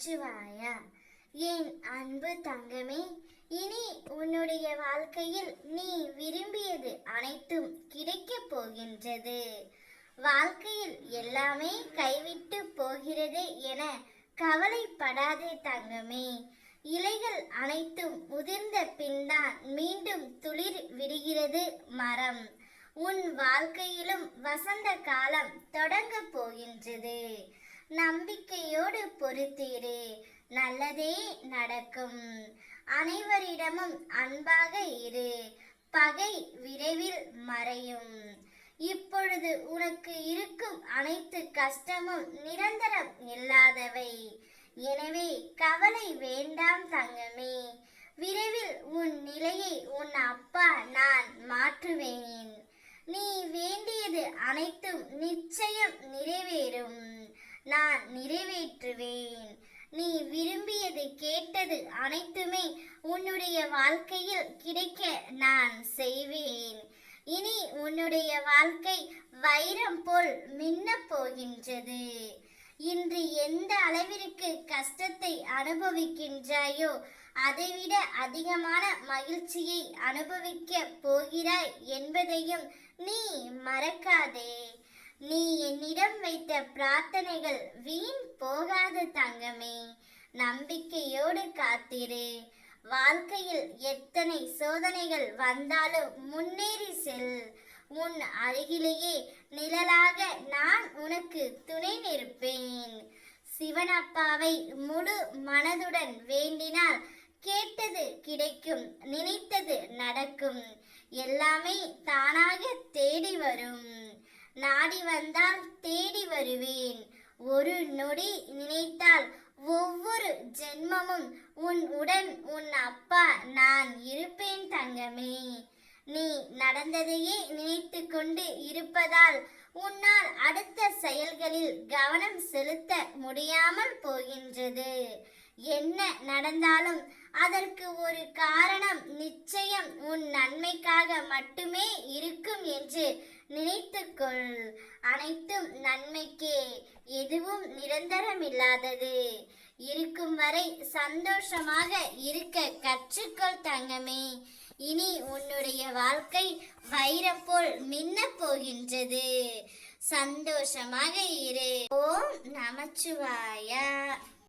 நமச்சிவாயா. என் அன்பு தங்கமே, இனி உன்னுடைய வாழ்க்கையில் நீ விரும்பியது அனைத்தும் கிடைக்கப் போகின்றது. வாழ்க்கையில் எல்லாமே கைவிட்டு போகிறது என கவலைப்படாதே தங்கமே. இலைகள் அனைத்தும் உதிர்ந்த பின்தான் மீண்டும் துளிர் விடுகிறது மரம். உன் வாழ்க்கையிலும் வசந்த காலம் தொடங்க போகின்றது. நம்பிக்கையோடு பொறுத்திரு, நல்லதே நடக்கும். அனைவரிடமும் அன்பாக இரு, பகை விரைவில் மறையும். இப்பொழுது உனக்கு இருக்கும் அனைத்து கஷ்டமும் நிரந்தரம் இல்லாதவை. எனவே கவலை வேண்டாம் தங்கமே. விரைவில் உன் நிலையை உன் அப்பா நான் மாற்றுவேன். நீ வேண்டியது அனைத்தும் நிச்சயம் நிறைவேறும். நான் நிறைவேற்றுவேன். நீ விரும்பியது கேட்டது அனைத்துமே உன்னுடைய வாழ்க்கையில் கிடைக்க நான் செய்வேன். இனி உன்னுடைய வாழ்க்கை வைரம் போல் மின்னப் போகின்றது. இன்று எந்த அளவிற்கு கஷ்டத்தை அனுபவிக்கின்றாயோ அதைவிட அதிகமான மகிழ்ச்சியை அனுபவிக்க போகிறாய் என்பதையும் நீ மறக்காதே. நீ என்னிடம் வைத்த பிரார்த்தனைகள் வீண் போகாது தங்கமே. நம்பிக்கையோடு காத்திரு. வாழ்க்கையில் எத்தனை சோதனைகள் வந்தாலும் முன்னேறி செல். உன் அருகிலேயே நிழலாக நான் உனக்கு துணை நிற்பேன். சிவனப்பாவை முழு மனதுடன் வேண்டினால் கேட்டது கிடைக்கும், நினைத்தது நடக்கும். எல்லாமே தானாக தேடி வரும். நாடி வந்தால் தேடி வருவேன். ஒரு நொடி நினைத்தால் ஒவ்வொரு ஜென்மமும் உன் உடன் உன் அப்பா நான் இருப்பேன் தங்கமே. நீ நடந்ததையே நினைத்து கொண்டு இருப்பதால் உன்னால் அடுத்த செயல்களில் கவனம் செலுத்த முடியாமல் போகின்றது. என்ன நடந்தாலும் அதற்கு ஒரு காரணம் நிச்சயம் உன் நன்மைக்காக மட்டுமே இருக்கும் என்று நினைத்துக்கொள். அனைத்தும் நன்மைக்கே, எதுவும் நிரந்தரமில்லாதது. இருக்கும் வரை சந்தோஷமாக இருக்க கற்றுக்கொள் தங்கமே. இனி உன்னுடைய வாழ்க்கை வைரம் போல் மின்னப் போகின்றது. சந்தோஷமாக இரு. ஓம் நமச்சிவாயா.